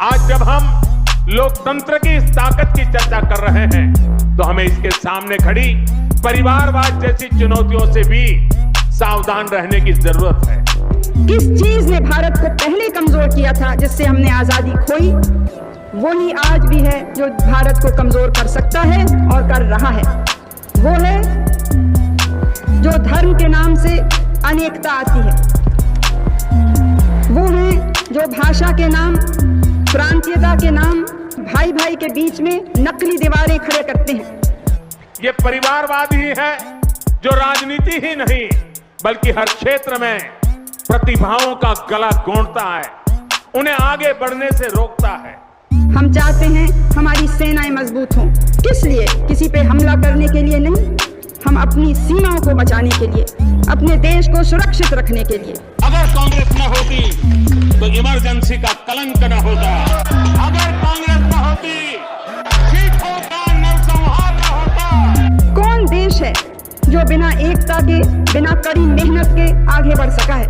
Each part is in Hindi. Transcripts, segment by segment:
आज जब हम लोकतंत्र की इस ताकत की चर्चा कर रहे हैं तो हमें इसके सामने खड़ी परिवारवाद जैसी चुनौतियों से भी सावधान रहने की जरूरत है। किस चीज ने भारत को पहले कमजोर किया था जिससे हमने आजादी खोई, वही आज भी है जो भारत को कमजोर कर सकता है और कर रहा है। वो है जो धर्म के नाम से अनेकता आती है, वो है जो भाषा के नाम, प्रांतीयता के नाम भाई भाई के बीच में नकली दीवारें खड़े करते हैं। ये परिवारवाद ही है जो राजनीति ही नहीं बल्कि हर क्षेत्र में प्रतिभाओं का गला गोंदता है, उन्हें आगे बढ़ने से रोकता है। हम चाहते हैं हमारी सेनाएं मजबूत हों। किस लिए? किसी पे हमला करने के लिए नहीं, हम अपनी सीमाओं को बचाने के लिए, अपने देश को सुरक्षित रखने के लिए। अगर कांग्रेस न होती तो इमरजेंसी का कलंक न होता। अगर कांग्रेस न होती सीटों का नरसंहार न होता। कौन देश है जो बिना एकता के, बिना कड़ी मेहनत के आगे बढ़ सका है?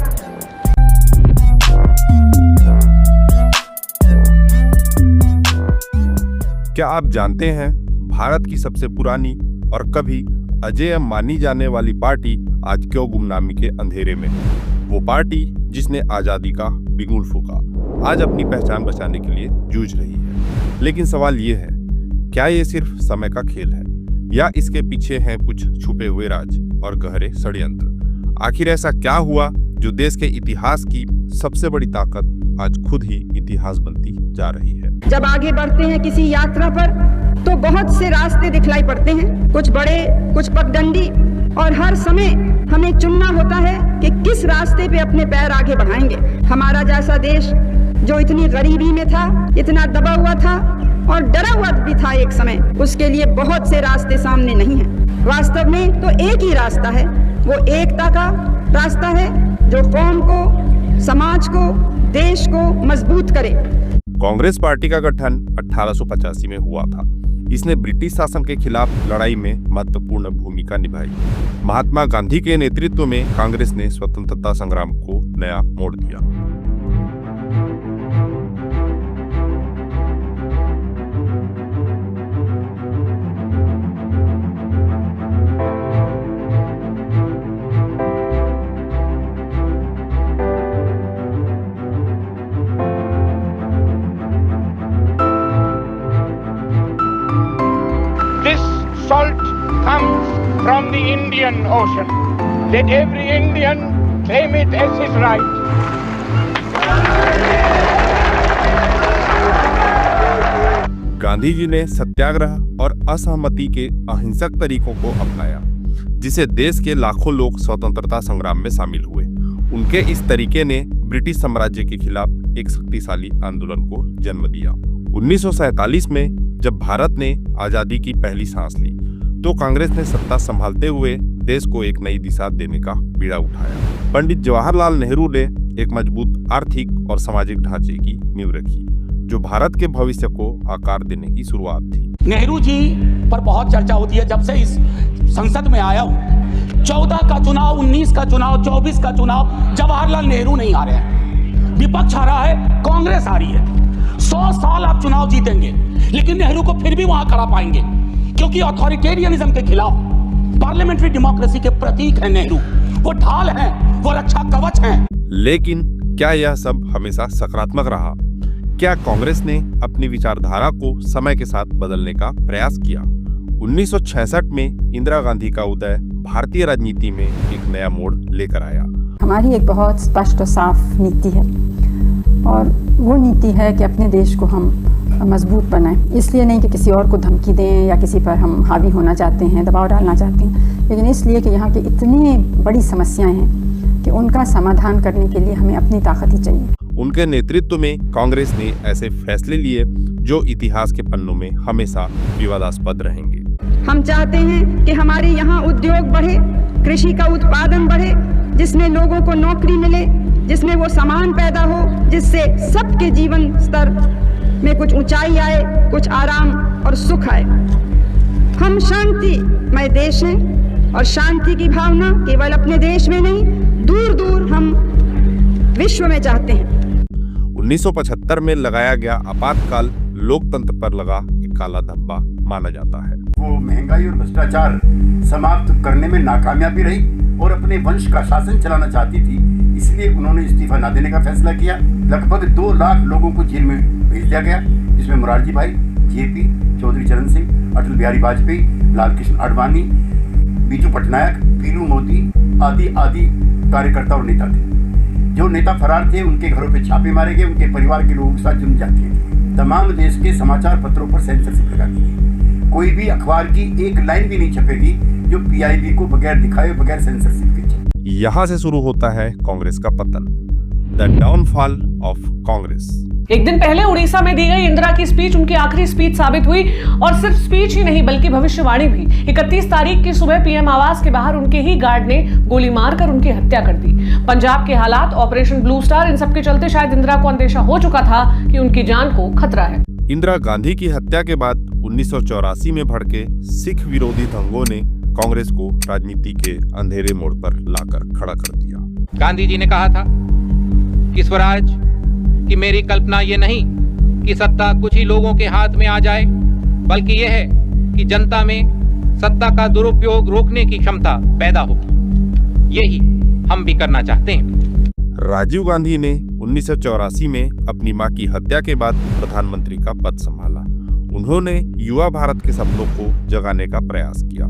क्या आप जानते हैं भारत की सबसे पुरानी और कभी अजेय मानी जाने वाली पार्टी आज क्यों गुमनामी के अंधेरे में है? वो पार्टी जिसने आजादी का बिगुल फूंका आज अपनी पहचान बचाने के लिए जूझ रही है। लेकिन सवाल ये है, क्या ये सिर्फ समय का खेल है या इसके पीछे हैं कुछ छुपे हुए राज और गहरे षड्यंत्र? आखिर ऐसा क्या हुआ जो देश के इतिहास की सबसे बड़ी ताकत आज खुद ही इतिहास बनती जा रही है? जब आगे बढ़ते हैं किसी यात्रा पर तो बहुत से रास्ते दिखलाई पड़ते हैं, कुछ बड़े, कुछ पगडंडी, और हर समय हमें चुनना होता है कि किस रास्ते पे अपने पैर आगे बढ़ाएंगे। हमारा जैसा देश जो इतनी गरीबी में था, इतना दबा हुआ था और डरा हुआ भी था एक समय, उसके लिए बहुत से रास्ते सामने नहीं हैं। वास्तव में तो एक ही रास्ता है, वो एकता का रास्ता है जो कौम को, समाज को, देश को मजबूत करे। कांग्रेस पार्टी का गठन 1885 में हुआ था। इसने ब्रिटिश शासन के खिलाफ लड़ाई में महत्वपूर्ण भूमिका निभाई। महात्मा गांधी के नेतृत्व में कांग्रेस ने स्वतंत्रता संग्राम को नया मोड़ दिया। Salt comes from the Indian Ocean. Let every Indian claim it as his right. Gandhi ji ने सत्याग्रह और असहमति के अहिंसक तरीकों को अपनाया, जिसे देश के लाखों लोग स्वतंत्रता संग्राम में शामिल हुए। उनके इस तरीके ने ब्रिटिश साम्राज्य के खिलाफ एक शक्तिशाली आंदोलन को जन्म दिया। 1947 में जब भारत ने आजादी की पहली सांस ली तो कांग्रेस ने सत्ता संभालते हुए देश को एक नई दिशा देने का बीड़ा उठाया। पंडित जवाहरलाल नेहरू ने एक मजबूत आर्थिक और सामाजिक ढांचे की नींव रखी, जो भारत के भविष्य को आकार देने की शुरुआत थी। नेहरू जी पर बहुत चर्चा होती है जब से इस संसद में आया हूं। 14 का चुनाव, 19 का चुनाव, 24 का चुनाव, जवाहरलाल नेहरू नहीं आ रहे हैं, विपक्ष आ रहा है, कांग्रेस आ रही है। 100 साल आप चुनाव जीतेंगे लेकिन नेहरू को फिर भी वहां खड़ा पाएंगे, क्योंकि अथॉरिटेरियनिज्म के खिलाफ पार्लियामेंट्री डेमोक्रेसी के प्रतीक है नेहरू। वो ढाल हैं, वो रक्षा कवच हैं। लेकिन क्या यह सब हमेशा सकारात्मक रहा? क्या कांग्रेस ने अपनी विचारधारा को समय के साथ बदलने का प्रयास किया? 1966 में इंदिरा गांधी का उदय भारतीय राजनीति में एक नया मोड़ लेकर आया। हमारी एक बहुत स्पष्ट और साफ नीति है और वो नीति है कि अपने देश को हम मजबूत बनाएं। इसलिए नहीं कि किसी और को धमकी दें या किसी पर हम हावी होना चाहते हैं, दबाव डालना चाहते हैं, लेकिन इसलिए कि यहाँ की इतनी बड़ी समस्याएं हैं कि उनका समाधान करने के लिए हमें अपनी ताकत ही चाहिए। उनके नेतृत्व में कांग्रेस ने ऐसे फैसले लिए जो इतिहास के पन्नों में हमेशा विवादास्पद रहेंगे। हम चाहते हैं कि हमारे यहाँ उद्योग बढ़े, कृषि का उत्पादन बढ़े, जिसमें लोगों को नौकरी मिले, जिसमें वो सामान पैदा हो, जिससे सबके जीवन स्तर में कुछ ऊंचाई आए, कुछ आराम और सुख आए। हम शांतिमय देश हैं और शांति की भावना केवल अपने देश में नहीं, दूर दूर हम विश्व में चाहते हैं। 1975 1972 में लगाया गया आपातकाल लोकतंत्र पर लगा एक काला धब्बा माना जाता है। वो महंगाई और भ्रष्टाचार समाप्त करने में नाकामयाबी रही और अपने वंश का शासन चलाना चाहती थी, इसलिए उन्होंने इस्तीफा न देने का फैसला किया। लगभग 2 लाख लोगों को जेल में भेज दिया गया, जिसमें मोरारजी भाई, जेपी, चौधरी चरण सिंह, अटल बिहारी वाजपेयी, लाल कृष्ण आडवाणी, बीजू पटनायक, पीलू मोदी आदि कार्यकर्ता और नेता थे। जो नेता फरार थे उनके घरों पे छापे मारे गए, उनके परिवार के लोगों के साथ जुल्म जाती है। तमाम देश के समाचार पत्रों पर सेंसरशिप लगा दी गई। कोई भी अखबार की एक लाइन भी नहीं छपेगी जो पीआईबी को बगैर दिखाए, बगैर सेंसरशिप के। यहाँ से शुरू होता है कांग्रेस का पतन, द डाउनफॉल ऑफ कांग्रेस। एक दिन पहले उड़ीसा में दी गई इंदिरा की स्पीच उनकी आखिरी स्पीच साबित हुई, और सिर्फ स्पीच ही नहीं बल्कि भविष्यवाणी भी। 31 तारीख की सुबह पीएम आवास के बाहर उनके ही गार्ड ने गोली मारकर उनकी हत्या कर दी। पंजाब के हालात, ऑपरेशन ब्लू स्टार, इन सबके चलते शायद इंदिरा को अंदेशा हो चुका था कि उनकी जान को खतरा है। इंदिरा गांधी की हत्या के बाद 1984 में भड़के सिख विरोधी दंगों ने कांग्रेस को राजनीति के अंधेरे मोड़ पर लाकर खड़ा कर दिया। गांधी जी ने कहा था कि स्वराज कि मेरी कल्पना ये नहीं कि सत्ता कुछ ही लोगों के हाथ में आ जाए, बल्कि यह है कि जनता में सत्ता का दुरुपयोग रोकने की क्षमता पैदा होगी। यही हम भी करना चाहते हैं। राजीव गांधी ने 1984 में अपनी मां की हत्या के बाद प्रधानमंत्री का पद संभाला। उन्होंने युवा भारत के सपनों को जगाने का प्रयास किया,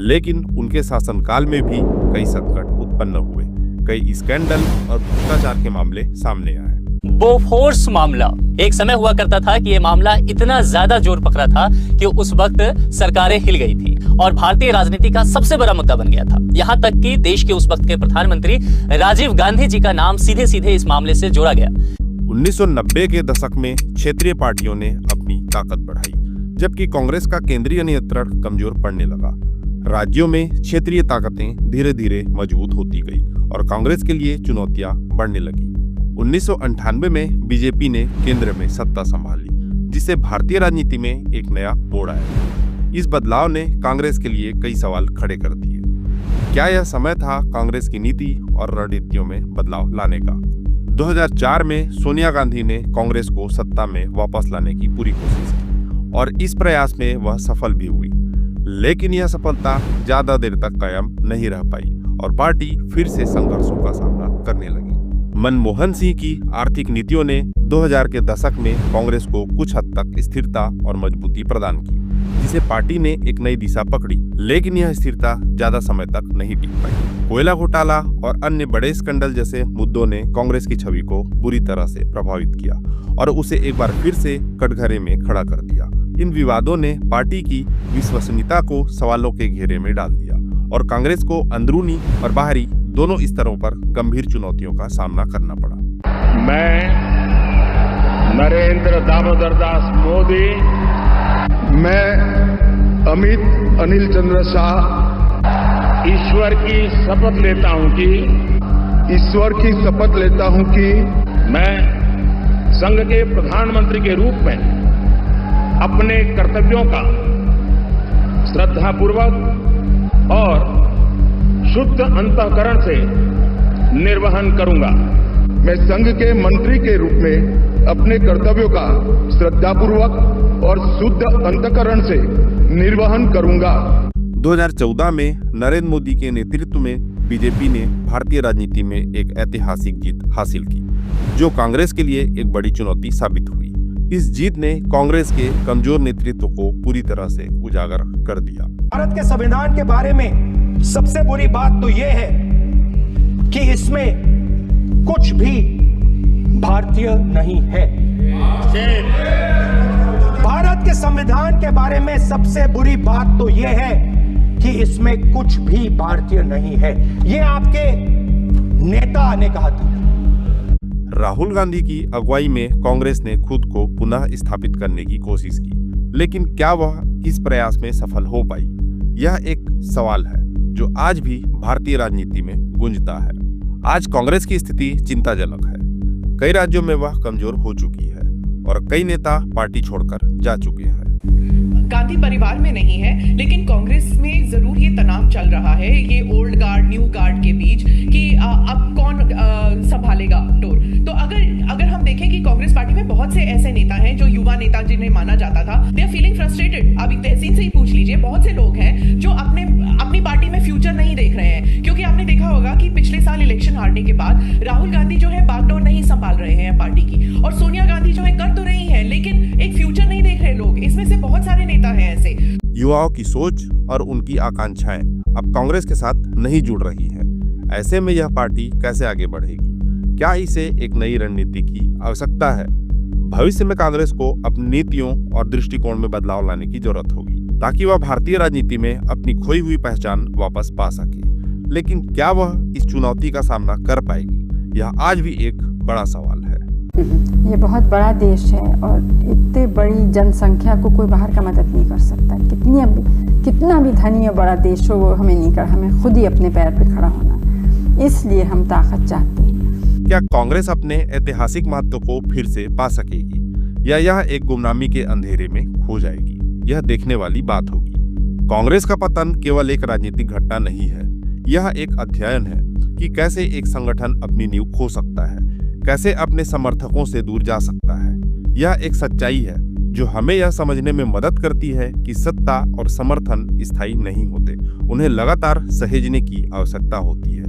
लेकिन उनके शासनकाल में भी कई संकट उत्पन्न हुए, कई स्कैंडल और भ्रष्टाचार के मामले सामने आए। बोफोर्स मामला एक समय हुआ करता था कि यह मामला इतना ज्यादा जोर पकड़ा था कि उस वक्त सरकारें हिल गई थी और भारतीय राजनीति का सबसे बड़ा मुद्दा बन गया था। यहाँ तक कि देश के उस वक्त के प्रधानमंत्री राजीव गांधी जी का नाम सीधे सीधे इस मामले से जोड़ा गया। 1990 के दशक में क्षेत्रीय पार्टियों ने अपनी ताकत बढ़ाई, जबकि कांग्रेस का केंद्रीय नियंत्रण कमजोर पड़ने लगा। राज्यों में क्षेत्रीय ताकतें धीरे धीरे मजबूत होती गई और कांग्रेस के लिए चुनौतियां बढ़ने लगी। 1998 में बीजेपी ने केंद्र में सत्ता संभाली, जिससे भारतीय राजनीति में एक नया मोड़ आया। इस बदलाव ने कांग्रेस के लिए कई सवाल खड़े कर दिए। क्या यह समय था कांग्रेस की नीति और रणनीतियों में बदलाव लाने का? 2004 में सोनिया गांधी ने कांग्रेस को सत्ता में वापस लाने की पूरी कोशिश की और इस प्रयास में वह सफल भी हुई, लेकिन यह सफलता ज्यादा देर तक कायम नहीं रह पाई और पार्टी फिर से संघर्षों का सामना करने लगी। मनमोहन सिंह की आर्थिक नीतियों ने 2000 के दशक में कांग्रेस को कुछ हद तक स्थिरता और मजबूती प्रदान की, जिसे पार्टी ने एक नई दिशा पकड़ी, लेकिन यह स्थिरता ज्यादा समय तक नहीं टिक पाई। कोयला घोटाला और अन्य बड़े स्कैंडल जैसे मुद्दों ने कांग्रेस की छवि को बुरी तरह से प्रभावित किया और उसे एक बार फिर से कटघरे में खड़ा कर दिया। इन विवादों ने पार्टी की विश्वसनीयता को सवालों के घेरे में डाल दिया और कांग्रेस को अंदरूनी और बाहरी दोनों स्तरों पर गंभीर चुनौतियों का सामना करना पड़ा। मैं नरेंद्र दामोदर दास मोदी, मैं अमित अनिल चंद्र शाह ईश्वर की शपथ लेता हूं कि मैं संघ के प्रधानमंत्री के रूप में अपने कर्तव्यों का श्रद्धापूर्वक और शुद्ध अंतःकरण से निर्वहन करूंगा। मैं संघ के मंत्री के रूप में अपने कर्तव्यों का श्रद्धापूर्वक और शुद्ध अंतःकरण से निर्वहन करूंगा। 2014 में नरेंद्र मोदी के नेतृत्व में बीजेपी ने भारतीय राजनीति में एक ऐतिहासिक जीत हासिल की, जो कांग्रेस के लिए एक बड़ी चुनौती साबित हुई। इस जीत ने कांग्रेस के कमजोर नेतृत्व को पूरी तरह से उजागर कर दिया। भारत के संविधान के बारे में सबसे बुरी बात तो यह है कि इसमें कुछ भी भारतीय नहीं है। भारत के संविधान के बारे में सबसे बुरी बात तो यह है कि इसमें कुछ भी भारतीय नहीं है। यह आपके नेता ने कहा था। राहुल गांधी की अगुवाई में कांग्रेस ने खुद को पुनः स्थापित करने की कोशिश की, लेकिन क्या वह इस प्रयास में सफल हो पाई? यह एक सवाल है जो आज भी भारतीय राजनीति में गूंजता है। आज कांग्रेस की स्थिति चिंताजनक है। कई राज्यों में वह कमजोर हो चुकी है और कई नेता पार्टी छोड़कर जा चुके हैं। गांधी परिवार में नहीं है, लेकिन कांग्रेस में जरूर ये तनाव चल रहा है, ये ओल्ड गार्ड न्यू गार्ड के बीच कि अब कौन संभालेगा टोर। तो अगर हम देखें कि कांग्रेस पार्टी में बहुत से ऐसे नेता हैं जो युवा नेता जिन्हें माना जाता था, दे आर फीलिंग फ्रस्ट्रेटेड। अभी तहसीन से ही पूछ लीजिए, बहुत से लोग हैं जो अपनी पार्टी में फ्यूचर नहीं देख रहे हैं, क्योंकि आपने देखा होगा कि पिछले साल इलेक्शन हारने के बाद राहुल गांधी जो है बागडोर नहीं संभाल रहे हैं पार्टी की, और सोनिया गांधी जो है कर तो रही है लेकिन एक फ्यूचर नहीं देख रहे लोग। इसमें से बहुत सारे नेता हैं ऐसे। युवाओं की सोच और उनकी आकांक्षाएं अब कांग्रेस के साथ नहीं जुड़ रही है। ऐसे में यह पार्टी कैसे आगे बढ़ेगी? क्या इसे एक नई रणनीति की आवश्यकता है? भविष्य में कांग्रेस को अपनी नीतियों और दृष्टिकोण में बदलाव लाने की जरूरत होगी ताकि वह भारतीय राजनीति में अपनी खोई हुई पहचान वापस पा सके। लेकिन क्या वह इस चुनौती का सामना कर पाएगी? यह आज भी एक बड़ा सवाल है। ये बहुत बड़ा देश है और इतनी बड़ी जनसंख्या को कोई बाहर का मदद नहीं कर सकता। कितना भी धनी और बड़ा देश हो वो हमें नहीं कर, हमें खुद ही अपने पैर पे खड़ा होना, इसलिए हम ताकत चाहते हैं। क्या कांग्रेस अपने ऐतिहासिक महत्व को फिर से पा सकेगी या यह एक गुमनामी के अंधेरे में खो जाएगी? यह देखने वाली बात होगी। कांग्रेस का पतन केवल एक राजनीतिक घटना नहीं है, यह एक अध्ययन है कि कैसे एक संगठन अपनी नींव खो सकता है, कैसे अपने समर्थकों से दूर जा सकता है। यह एक सच्चाई है जो हमें यह समझने में मदद करती है कि सत्ता और समर्थन स्थायी नहीं होते, उन्हें लगातार सहेजने की आवश्यकता होती है।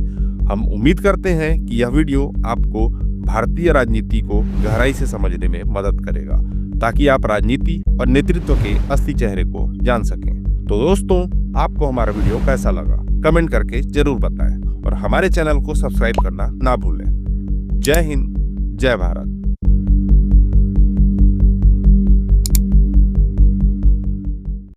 हम उम्मीद करते हैं कि यह वीडियो आपको भारतीय राजनीति को गहराई से समझने में मदद करेगा ताकि आप राजनीति और नेतृत्व के असली चेहरे को जान सकें। तो दोस्तों, आपको हमारा वीडियो कैसा लगा कमेंट करके जरूर बताएं और हमारे चैनल को सब्सक्राइब करना ना भूलें। जय हिंद, जय भारत।